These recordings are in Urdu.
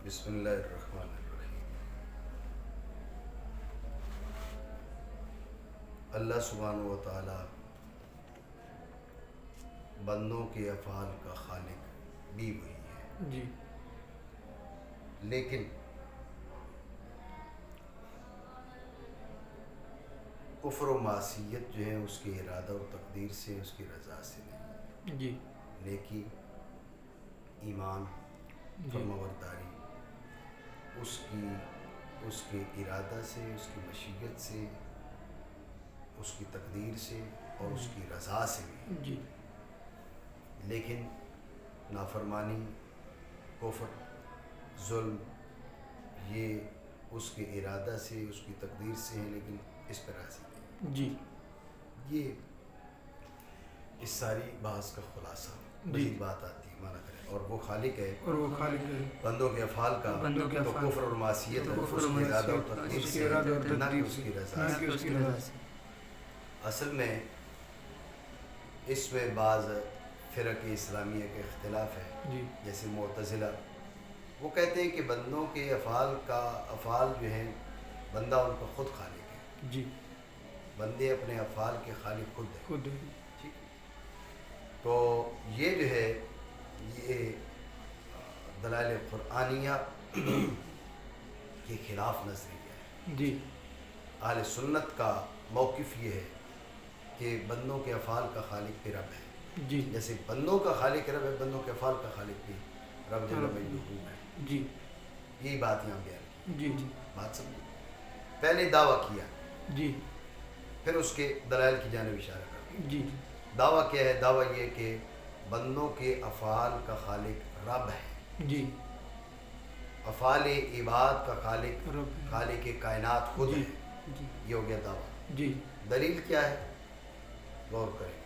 بسم اللہ الرحمن الرحیم۔ اللہ سبحانہ و تعالی بندوں کے افعال کا خالق بھی وہی ہے جی، لیکن کفر و معصیت جو ہے اس کے ارادہ و تقدیر سے، اس کی رضا سے نہیں، جی، نیکی، ایمان، جی، فرمانبرداری اس کے ارادہ سے، اس کی مشیت سے، اس کی تقدیر سے اور اس کی رضا سے بھی۔ جی، لیکن نافرمانی، کفر، ظلم یہ اس کے ارادہ سے، اس کی تقدیر سے ہیں، لیکن اس پر راضی نہیں۔ جی، یہ اس ساری بحث کا خلاصہ۔ مزید بات آتی ہے مانا کریں، اور وہ خالق ہے اور وہ خالق ہے بندوں کے افعال کا، بندوں کے تو افعال کفر اور معصیت ہے اس کے ارادہ اور تقدیر اس کے سے، ارادہ اور نہ کہ تقدیر اس سے، کی رضا نہ سے۔ کہ اس کی رضا سے۔ اصل میں اس میں بعض فرق اسلامیہ کے اختلاف ہے، جی، جیسے معتزلہ، وہ کہتے ہیں کہ بندوں کے افعال جو ہیں، بندہ ان کا خود خالق ہے، جی، بندے اپنے افعال کے خالق خود ہیں۔ خود ٹھیک ہے؟ تو یہ جو ہے یہ دلائل قرآنیہ کے خلاف نظریہ ہے۔ جی، اہل سنت کا موقف یہ ہے کہ بندوں کے افعال کا خالق بھی رب ہے، جی، جیسے بندوں کا خالق رب ہے، بندوں کے افعال کا خالق بھی رب جل مجدہ ہے۔ جی، یہی بات یہاں بیان کی، جی، جی، بات سمجھے؟ پہلے دعویٰ کیا، جی، پھر اس کے دلائل کی جانب اشارہ کر۔ جی، دعویٰ کیا ہے؟ دعویٰ یہ کہ بندوں کے افعال کا خالق رب ہے، جی، افعال عباد کا خالق رب، خالق کائنات خود جی، ہے۔ جی، یہ ہو گیا دعویٰ۔ جی، دلیل کیا ہے؟ غور کریں،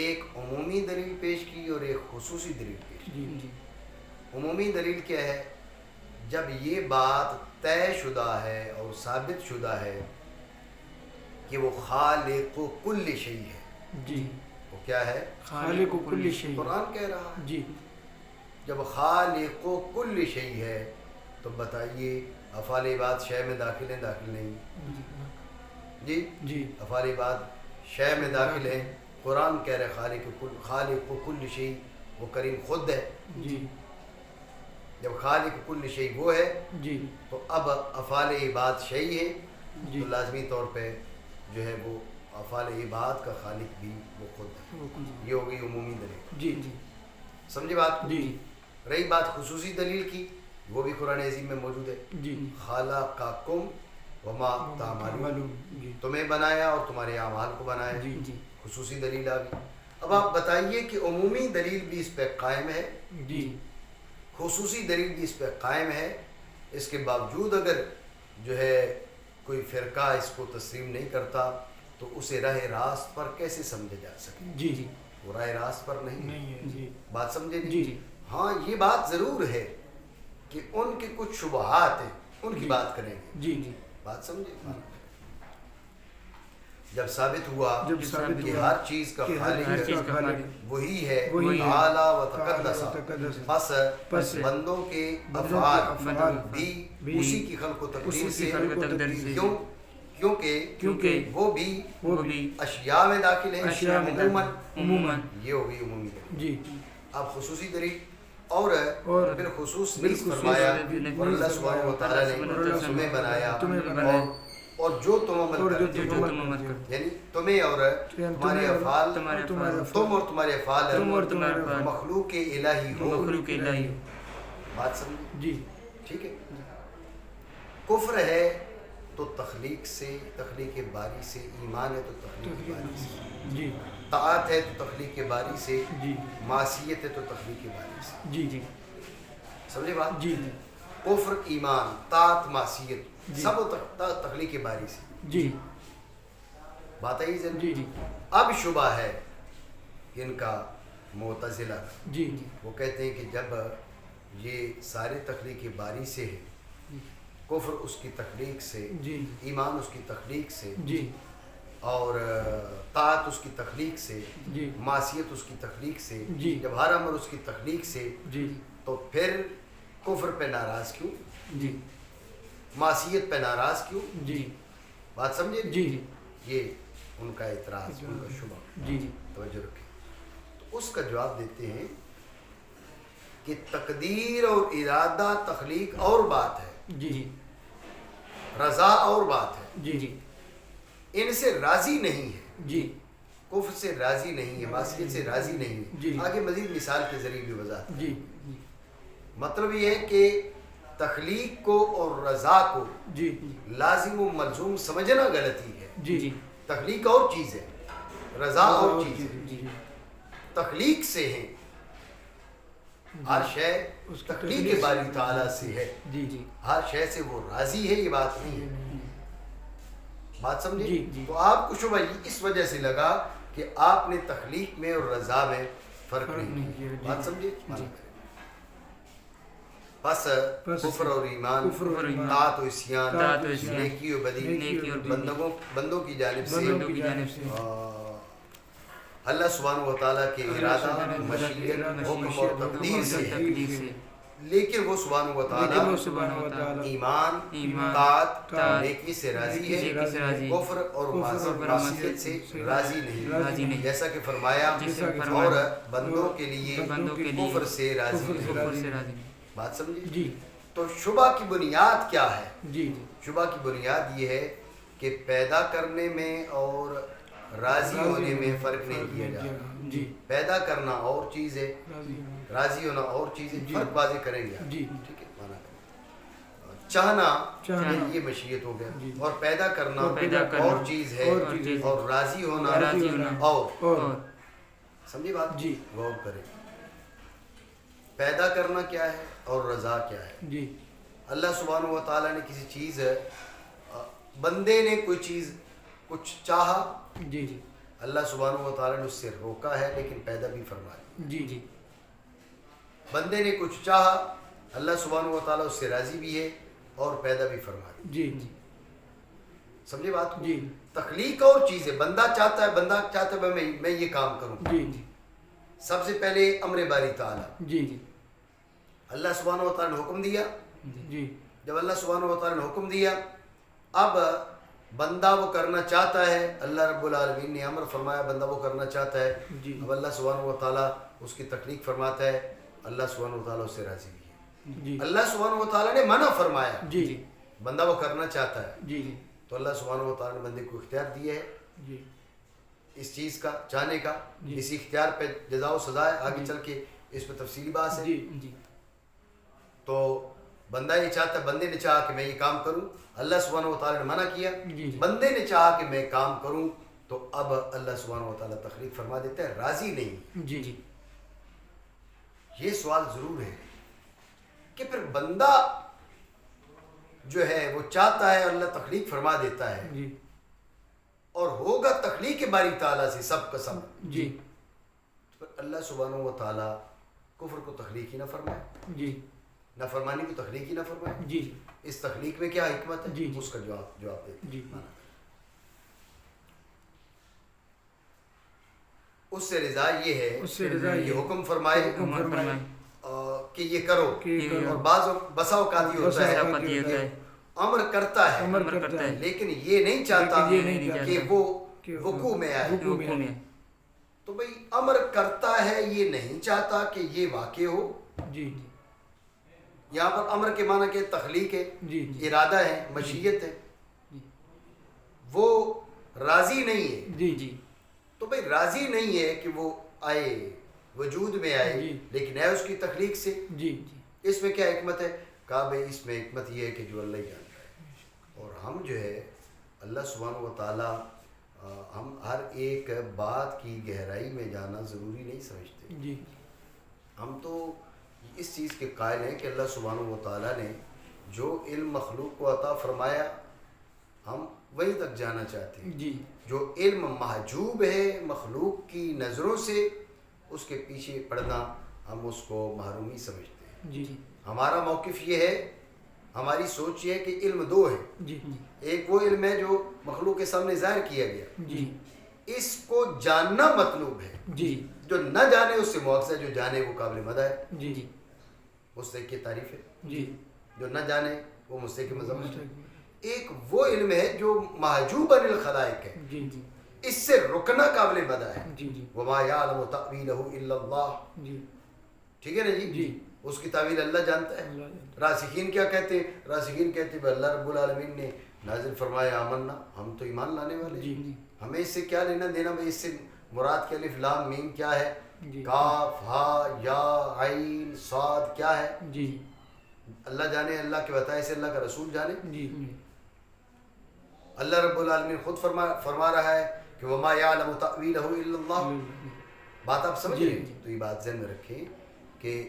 ایک عمومی دلیل پیش کی اور ایک خصوصی دلیل پیش کی۔ جی، جی، عمومی دلیل کیا ہے؟ جب یہ بات طے شدہ ہے اور ثابت شدہ ہے کہ وہ خالق و کل شیء ہے۔ جی، وہ کیا ہے؟ خالق و کل شیء۔ قرآن کہہ رہا ہے۔ جی، جب خالق و کل شیء ہے تو بتائیے افعال عباد شے میں داخل ہیں داخل نہیں؟ جی، جی، افعال عباد شے میں داخل ہیں۔ قرآن کہہ رہے خالق و کل شیء، وہ کریم خود ہے۔ جی، جب خالق کل شیء وہ ہے جی، تو اب افعال عباد شیء ہے، جی، تو لازمی طور پہ جو ہے وہ افعال عباد کا خالق بھی وہ خود ہے۔ یہ ہو گئی عمومی دلیل۔ جی، جی، سمجھے بات کو؟ جی، رہی بات خصوصی دلیل کی، وہ بھی قرآن عظیم میں موجود ہے۔ جی، خلقکم وما تعملون، جی، تمہیں بنایا اور تمہارے اعمال کو بنایا۔ جی، جی، خصوصی دلیل آ گئی۔ اب آپ بتائیے کہ عمومی دلیل بھی اس پہ قائم ہے، جی، خصوصی دلیل بھی اس پہ قائم ہے، اس کے باوجود اگر جو ہے کوئی فرقہ اس کو تسلیم نہیں کرتا تو اسے راہ راست پر کیسے سمجھا جا سکے؟ جی، جی، وہ راہ راست پر نہیں ہے۔ نہیں ہے، جی، بات سمجھے نہیں؟ جی، جی، ہاں یہ بات ضرور ہے کہ ان کے کچھ شبہات ہیں، ان کی بات کریں گے۔ جی، جی، بات سمجھے؟ جب ثابت ہوا جب ثابت کہ ہوا ہر چیز کا کہ ہر خالق چیز کا خالق وہی ہے، وہی ہے، تعالی و تعالی و تقدس، تقدس، پس بندوں کے بندوں کے افعال افعال بھی اسی کی خلق و تقدیر سے، کیونکہ وہ بھی اشیاء میں داخل ہیں، اشیاء میں عموماً۔ یہ ہو گئی عمومی دلیل۔ جی، اب خصوصی دلیل اور بالخصوص نیز بالخصوص فرمایا، نیز اور اللہ سبحانہ و تعالیٰ نے تمہیں بنایا اور جو تم عمل کرتے ہو، یعنی تمہیں اور تمہارے افعال، تم اور تمہارے افعال مخلوق الہی ہو۔ بات سمجھ؟ جی، ٹھیک ہے۔ کفر ہے تو تخلیق سے، تخلیق باری سے، ایمان ہے تو تخلیق باری سے، جی، طاعت ہے تو تخلیق باری سے، جی، معصیت ہے تو تخلیق باری سے۔ جی، جی، سمجھے بات؟ جی، کفر، ایمان، طاعت، معصیت جی، سب تخلیق باری سے۔ جی، بات آئی ذہن؟ جی، جی، اب شبہ ہے ان کا معتزلہ کا، جی، وہ کہتے ہیں کہ جب یہ سارے تخلیق باری سے ہے، کفر اس کی تخلیق سے، جی، ایمان اس کی تخلیق سے، جی، اور طاعت اس کی تخلیق سے، جی، معصیت اس کی تخلیق سے، جی، جب ہر امر اس کی تخلیق سے، جی، تو پھر کفر پہ ناراض کیوں، جی معصیت پہ ناراض کیوں، جی بات سمجھے؟ جی یہ ان کا اعتراض، ان کا شبہ، جی جی توجہ رکھیں۔ تو اس کا جواب دیتے ہیں کہ تقدیر اور ارادہ تخلیق اور بات ہے، جی جی رضا اور بات ہے، جی جی ان سے راضی نہیں ہے، جی کفر سے راضی نہیں ہے، معصیت سے راضی نہیں ہے۔ جی آگے مزید مثال کے ذریعے بھی وضاحت۔ جی مطلب یہ ہے کہ تخلیق کو اور رضا کو جی لازم و ملزوم سمجھنا غلطی ہے۔ جی جی تخلیق اور چیز ہے، رضا اور چیز ہے۔ جی تخلیق سے ہے، ہر شے تخلیق باری تعالیٰ سے ہے، جی جی ہر شے سے وہ راضی ہے، یہ بات نہیں ہے، بات سمجھے؟ جی جی تو آپ کو شبہ اس وجہ سے لگا کہ آپ نے تخلیق میں اور رضا میں فرق نہیں کیا، بات سمجھے؟ بس کفر اور ایمان، طاعت و عصیان، نیکی و بدی بندوں کی جانب سے اللہ سبحانہ و تعالیٰ کے ارادہ، مشیت، حکم اور تقدیر سے ہے، لیکن وہ سبحانہ و تعالیٰ ایمان، طاعت، نیکی سے راضی ہے، کفر اور معصیت سے راضی نہیں، جیسا کہ فرمایا اور بندوں کے لیے کفر سے راضی نہیں، بات سمجھے؟ جی تو شبہ کی بنیاد کیا ہے؟ جی شبہ کی بنیاد یہ ہے کہ پیدا کرنے میں اور راضی ہونے میں فرق نہیں کیا جاتا۔ جی پیدا کرنا اور چیز ہے، راضی ہونا اور چیز ہے، فرق واضح کریں گے آپ، جی ٹھیک ہے؟ مانا کریں چاہنا یہ مشیت ہو گیا، اور پیدا کرنا اور چیز ہے، اور راضی ہونا اور، سمجھی بات؟ جی غور کریں، پیدا کرنا کیا ہے اور رضا کیا ہے؟ جی اللہ سبحانہ و تعالیٰ نے کسی چیز، بندے نے کوئی چیز کچھ چاہا، جی جی اللہ سبحانہ و تعالیٰ نے اس سے روکا ہے لیکن پیدا بھی فرمایا۔ جی جی بندے نے کچھ چاہا، اللہ سبحانہ و تعالیٰ اس سے راضی بھی ہے اور پیدا بھی فرمایا۔ جی جی سمجھے بات کو؟ جی تخلیق اور چیز ہے، بندہ چاہتا ہے میں یہ کام کروں، جی جی سب سے پہلے امر باری تعالیٰ، جی جی اللہ سبحانہ و تعالیٰ نے حکم دیا، جی جب اللہ سبحانہ و تعالیٰ نے حکم دیا، اب بندہ وہ کرنا چاہتا ہے، اللہ رب العالمین نے امر فرمایا، بندہ وہ کرنا چاہتا ہے، جی اب اللہ سبحانہ و تعالیٰ اس کی تخلیق فرماتا ہے، اللہ سبحانہ و تعالیٰ اس سے راضی بھی ہے۔ جی اللہ سبحانہ و تعالیٰ نے منع فرمایا، جی جی بندہ وہ کرنا چاہتا ہے، جی جی تو اللہ سبحانہ و تعالیٰ نے بندے کو اختیار دیا ہے جی اس چیز کا چاہنے کا، اسی اختیار پہ جزا و سزا ہے، آگے چل کے اس پہ تفصیلی بات ہے۔ جی جی تو بندہ یہ چاہتا ہے، بندے نے چاہا کہ میں یہ کام کروں، اللہ سبحانہ و تعالیٰ نے منع کیا، بندے نے چاہا کہ میں کام کروں، تو اب اللہ سبحانہ و تعالیٰ تخلیق فرما دیتا ہے، راضی نہیں۔ جی جی یہ سوال ضرور ہے کہ پھر بندہ جو ہے وہ چاہتا ہے، اللہ تخلیق فرما دیتا ہے، جی اور ہوگا تخلیق باری تعالیٰ سے سب کا سب، جی تو پھر اللہ سبحانہ و تعالیٰ کفر کو تخلیق ہی نہ فرمائے، جی نافرمانی کو تخلیق ہی نہ فرمائے؟ جی اس تخلیق میں کیا حکمت ہے؟ جی اس کا جواب دیتے جی اس سے رضا یہ ہے، اس سے رضا یہ حکم فرمائے کہ یہ کرو، کرو، اور بسا اوقات یہ ہوتا ہے امر کرتا ہے لیکن یہ نہیں چاہتا کہ وہ وقوع میں آئے، تو بھئی امر کرتا ہے، یہ نہیں چاہتا کہ یہ واقع ہو۔ جی یہاں پر امر کے معنی کہ تخلیق ہے، جی ارادہ ہے، مشیت ہے، وہ راضی نہیں ہے، جی جی تو بھئی راضی نہیں ہے کہ وہ آئے، وجود میں آئے، لیکن ہے اس کی تخلیق سے۔ جی اس میں کیا حکمت ہے؟ کہا بھئی اس میں حکمت یہ ہے کہ جو اللہ ہی جانتا ہے، اور ہم جو ہے اللہ سبحانہ و تعالیٰ، ہم ہر ایک بات کی گہرائی میں جانا ضروری نہیں سمجھتے، جی ہم تو اس چیز کے قائل ہیں کہ اللہ سبحانہ و تعالیٰ نے جو علم مخلوق کو عطا فرمایا ہم وہیں تک جانا چاہتے ہیں۔ جی جو علم محجوب ہے مخلوق کی نظروں سے، اس کے پیچھے پڑنا ہم اس کو محرومی سمجھتے ہیں۔ جی ہمارا موقف یہ ہے، ہماری سوچ یہ ہے کہ علم دو ہے، جی ایک وہ علم ہے جو مخلوق کے سامنے ظاہر کیا گیا، جی اس کو جاننا مطلوب ہے، جی جو نہ جانے اس سے مواخذہ، جو جانے وہ قابل مدح ہے۔ جی جی مستحق کی تعریف ہے. جی. جو نہ جانے وہ مستحق کی مذمت ہے. ایک وہ علم ہے جو محجوب عن الخلائق ہے. جی جی. اس سے رکنا قابل بدا ہے. جی جی. وما یعلم تأویلہ الا اللہ. جی. ٹھیک ہے نا جی. جی. اس کی تعویل اللہ جانتا ہے. راسخین کیا کہتے ہیں؟ راسخین کہتے ہیں اللہ رب العالمین نے نازل فرمایا آمنا، ہم تو ایمان لانے والے. جی جی. ہمیں اس سے کیا لینا دینا بھائی؟ اس سے مراد کے الف لام میم کیا ہے؟ جی. کاف ہا یا عین صاد کیا ہے؟ جی. اللہ جانے، اللہ کے بتائے سے اللہ کا رسول جانے. جی. اللہ رب العالمین خود فرما رہا ہے کہ وما یعلم تأویلہ الا اللہ. بات آپ سمجھ رہے ہیں؟ تو یہ بات ذہن میں رکھیں کہ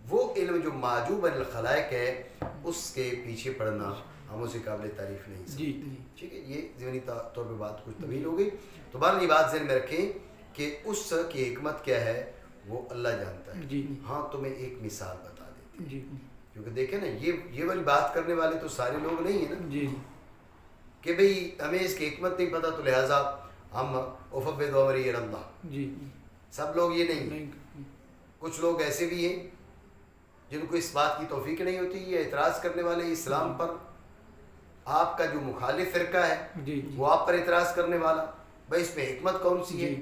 وہ علم جو معجوب عن الخلائق ہے اس کے پیچھے پڑنا ہم اسے قابل تعریف نہیں سکتے. جی. ٹھیک ہے، یہ ذہنی طور پہ بات کچھ طویل ہو گئی. تو بہرحال یہ بات ذہن میں رکھیں کہ اس کی حکمت کیا ہے وہ اللہ جانتا ہے. جی. ہاں تمہیں ایک مثال بتا دیتے ہیں. جی. کیونکہ دیکھیں نا یہ والی بات کرنے والے تو سارے لوگ نہیں ہیں نا. جی. کہ بھئی ہمیں اس کی حکمت نہیں پتہ تو لہٰذا ہم افوض امری الی اللہ. جی. سب لوگ یہ نہیں ہیں. کچھ لوگ ایسے بھی ہیں جن کو اس بات کی توفیق نہیں ہوتی. یہ اعتراض کرنے والے اسلام پر، آپ کا جو مخالف فرقہ ہے جی. وہ آپ پر اعتراض کرنے والا، بھائی اس میں حکمت کون سی ہے؟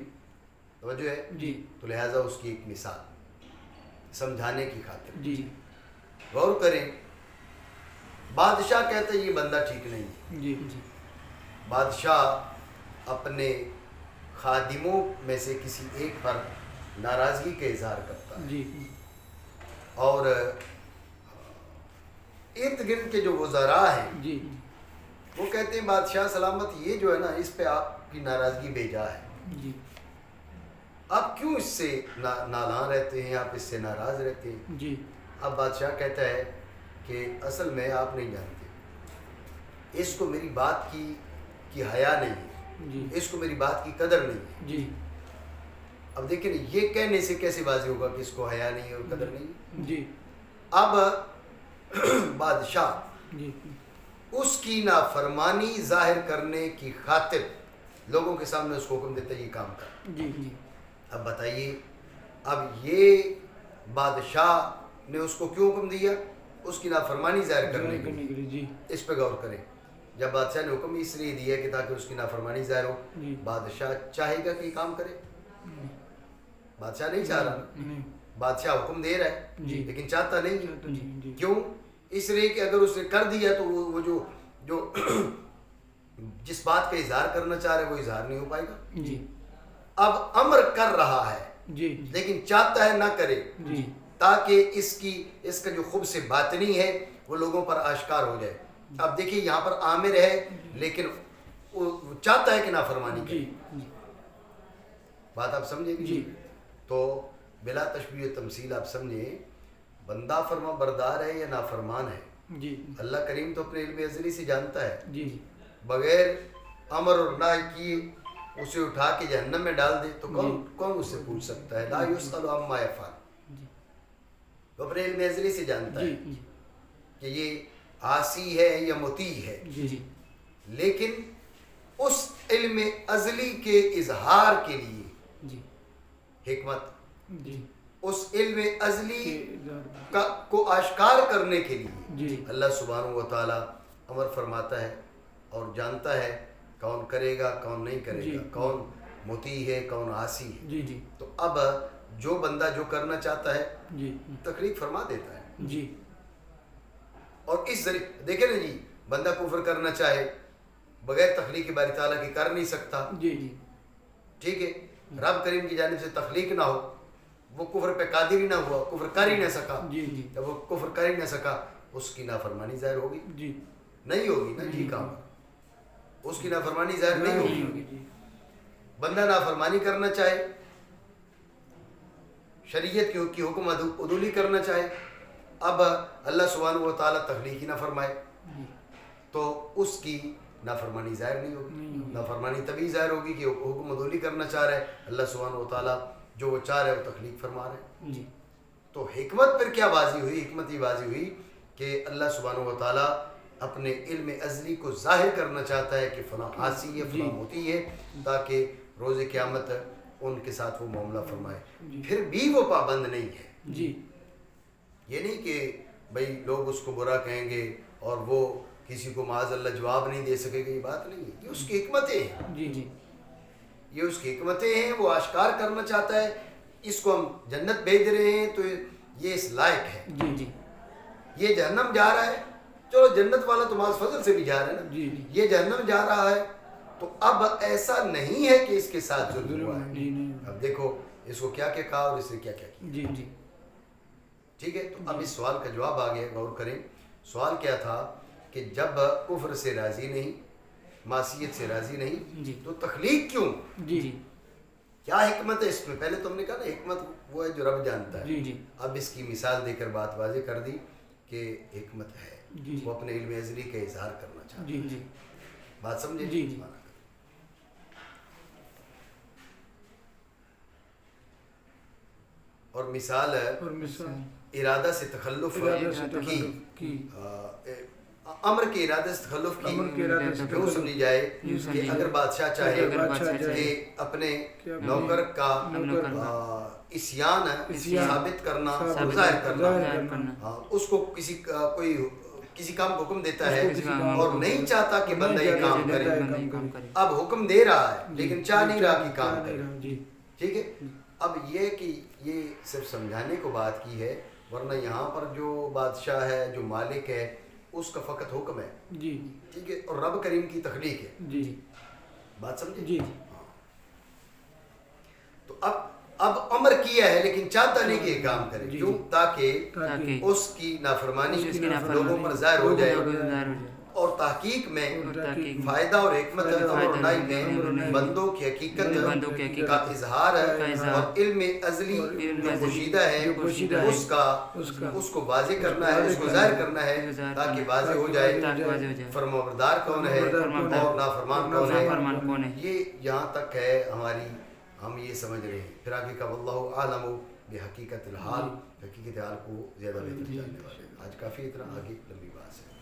توجہ ہے. جی. تو لہٰذا اس کی ایک مثال سمجھانے کی خاطر جی. غور کریں. بادشاہ کہتا ہے یہ بندہ ٹھیک نہیں ہے. جی. جی. بادشاہ اپنے خادموں میں سے کسی ایک پر ناراضگی کا اظہار کرتا ہے. جی. اور ارد گرد کے جو وزراء ہیں جی. وہ کہتے ہیں بادشاہ سلامت یہ جو ہے نا اس پہ آپ کی ناراضگی بھیجا ہے. جی. آپ کیوں اس سے نالاں رہتے ہیں، آپ اس سے ناراض رہتے ہیں؟ جی. اب بادشاہ کہتا ہے کہ اصل میں آپ نہیں جانتے، اس کو میری بات کی حیا نہیں ہے. جی. اس کو میری بات کی قدر نہیں ہے. جی. اب دیکھیں یہ کہنے سے کیسے واضح ہوگا کہ اس کو حیا نہیں ہے اور قدر نہیں ہے؟ جی. اب بادشاہ جی. اس کی نافرمانی ظاہر کرنے کی خاطر لوگوں کے سامنے اس کو حکم دیتا ہے یہ کام کر. جی. جی. اب بتائیے، اب یہ بادشاہ نے اس کو کیوں حکم دیا؟ اس کی نافرمانی ظاہر کرنے کے لیے. جی. اس پہ غور کریں. جب بادشاہ نے حکم اس لیے دیا کہ تاکہ اس کی نافرمانی ظاہر ہو، جی. بادشاہ چاہے گا کہ یہ کام کرے؟ بادشاہ نہیں چاہ رہا. بادشاہ حکم دے رہا ہے جی. لیکن چاہتا نہیں. جی. کیوں؟ اس لیے کہ اگر اس نے کر دیا تو وہ جو جس بات کا اظہار کرنا چاہ رہا ہے وہ اظہار نہیں ہو پائے گا. جی. اب امر کر رہا ہے جی. لیکن چاہتا ہے نہ کرے جی. تاکہ اس کا جو خبث سے باطنی ہے وہ لوگوں پر آشکار ہو جائے. اب دیکھیے یہاں پر آمر ہے لیکن وہ چاہتا ہے کہ نافرمانی کرے. جی. بات آپ سمجھیں گے؟ جی. تو بلا تشبیہ و تمثیل آپ سمجھیں، بندہ فرما بردار ہے یا نافرمان ہے، جی. اللہ کریم تو اپنے علم ازلی سے جانتا ہے. جی. بغیر امر اور نہ کیے اسے اٹھا کے جہنم میں ڈال دے تو کون اس سے پوچھ سکتا ہے؟ لا یسأل عما یفعل. وہ اپنے علم ازلی سے جانتا ہے کہ یہ عاصی ہے یا مطیع ہے. جی. لیکن اس علم ازلی کے اظہار کے لیے جی. حکمت، جی. اس علم ازلی کو آشکار کرنے کے لیے جی. اللہ سبحانہ و تعالیٰ امر فرماتا ہے اور جانتا ہے کون کرے گا کون نہیں کرے گا، کون مطیع ہے کون عاصی ہے. جی. جی. تو اب جو بندہ جو کرنا چاہتا ہے جی. تخلیق فرما دیتا ہے. جی. اور اس ذریعے دیکھیں نا جی، بندہ کفر کرنا چاہے بغیر تخلیق باری تعالیٰ کی کر نہیں سکتا. جی. جی. ٹھیک ہے، رب کریم کی جانب سے تخلیق نہ ہو، وہ کفر پہ قادر ہی نہ ہوا، کفر کر ہی نہ سکا. جی. جی. جب وہ کفر کر ہی نہ سکا اس کی نافرمانی ظاہر ہوگی؟ جی. نہیں ہوگی نا جی. کام اس کی نافرمانی ظاہر نہیں ہوگی. جی. بندہ نافرمانی کرنا چاہے، شریعت کی حکم عدولی کرنا چاہے، اب اللہ سبحانہ و تعالیٰ تخلیق ہی نہ فرمائے تو اس کی نافرمانی ظاہر نہیں ہوگی. نافرمانی تبھی ظاہر ہوگی کہ حکم عدولی کرنا چاہ رہا ہے اللہ سبحانہ و تعالیٰ، جو وہ چاہ رہا ہے وہ تخلیق فرما رہا ہے. جی. تو حکمت پھر کیا واضح ہوئی؟ حکمت یہ واضح ہوئی کہ اللہ سبحانہ و تعالیٰ اپنے علم ازلی کو ظاہر کرنا چاہتا ہے کہ فلاں عاصی ہے فلاں مطیع ہے، تاکہ روز قیامت ان کے ساتھ وہ معاملہ فرمائے. پھر بھی وہ پابند نہیں ہے. جی. یہ نہیں کہ بھائی لوگ اس کو برا کہیں گے اور وہ کسی کو معاذ اللہ جواب نہیں دے سکے گا، یہ بات نہیں ہے، یہ اس کی حکمتیں ہیں، جی جی یہ اس کی حکمتیں ہیں، وہ اشکار کرنا چاہتا ہے، اس کو ہم جنت بھیج رہے ہیں تو یہ اس لائق ہے، جی جی یہ جہنم جا رہا ہے، چلو جنت والا تو معاذ فضل سے بھی جا رہا ہے نا، جی جی یہ جہنم جا رہا ہے تو اب ایسا نہیں ہے کہ اس کے ساتھ ظلم ہوا ہے۔ جی نہیں اب دیکھو اس کو کیا کیا کہا اور اس نے کیا کیا کیا، جی جی ٹھیک ہے۔ تو اب اس سوال کا جواب آ گیا، غور کریں۔ سوال کیا تھا کہ جب کفر سے راضی نہیں، معصیت سے راضی نہیں، جی تو تخلیق کیوں؟ جی جی کیا حکمت ہے اس میں؟ پہلے تم نے کہا نا حکمت وہ ہے جو رب جانتا ہے، جی جی اب اس کی مثال دے کر بات واضح کر دی کہ حکمت ہے، جی وہ اپنے علم ازلی کا اظہار کرنا چاہتا ہے، جی جی بات سمجھے؟ جی جی اور مثال ہے اور مثال ارادہ سے تخلف ارادہ سے کی، تخلف کی، امر کے ارادے سے تخلف کی، امر کے ارادے سے کیوں سمجھی جائے یوں کہ سمجھی اگر بادشاہ چاہے اگر بادشاہ چاہے کہ اپنے کہ نوکر کا نوکر عصیان عصیان ثابت کرنا، ثابت ظاہر کرنا، ظاہر کرنا، ہاں، اس کو کوئی کسی کام کو حکم دیتا ہے اس کو کسی کام اور کو نہیں چاہتا کہ بندہ یہ کام کرے، بندہ یہ کام کرے، اب حکم دے رہا ہے لیکن چاہ نہیں رہا کہ کام نہیں کرے، رہا، جی ٹھیک ہے۔ اب یہ کہ یہ صرف سمجھانے کو بات کی ہے، ورنہ یہاں پر جو بادشاہ ہے، جو مالک ہے، اس کا فقط حکم ہے، جی ٹھیک ہے، اور رب کریم کی تخلیق ہے، جی بات سمجھے؟ جی تو اب امر کیا ہے لیکن چاہتا نہیں کہ یہ کام کرے، جی، کیوں؟ جی، تاکہ تاکہ اس کی نافرمانی اس کی نافرمانی لوگوں پر ظاہر ہو جائے، لوگوں پر ظاہر ہو جائے، اور تحقیق میں اور تحقیق میں فائدہ اور حکمت فائدہ امر اور نئی امر میں نئی بندوں کی حقیقت بندوں کی حقیقت کا اظہار ہے، کا اظہار اور علم ازلی علم جو ازلی پوشیدہ ہے جو پوشیدہ ہے، اس کو واضح کرنا ہے، اس کو ظاہر کرنا ہے تاکہ واضح ہو جائے تاکہ واضح ہو جائے، فرمانبردار کون ہے فرمانبردار اور نافرمان اور کون ہے، نافرمان کون ہے، یہ یہاں تک ہے ہماری، ہم یہ سمجھ رہے ہیں۔ پھر آگے کا واللہ عالم بحقیقت الحال، حقیقت حال کو زیادہ بہتر جاننے والے۔ آج کافی اتنا، آگے لمبی بات ہے۔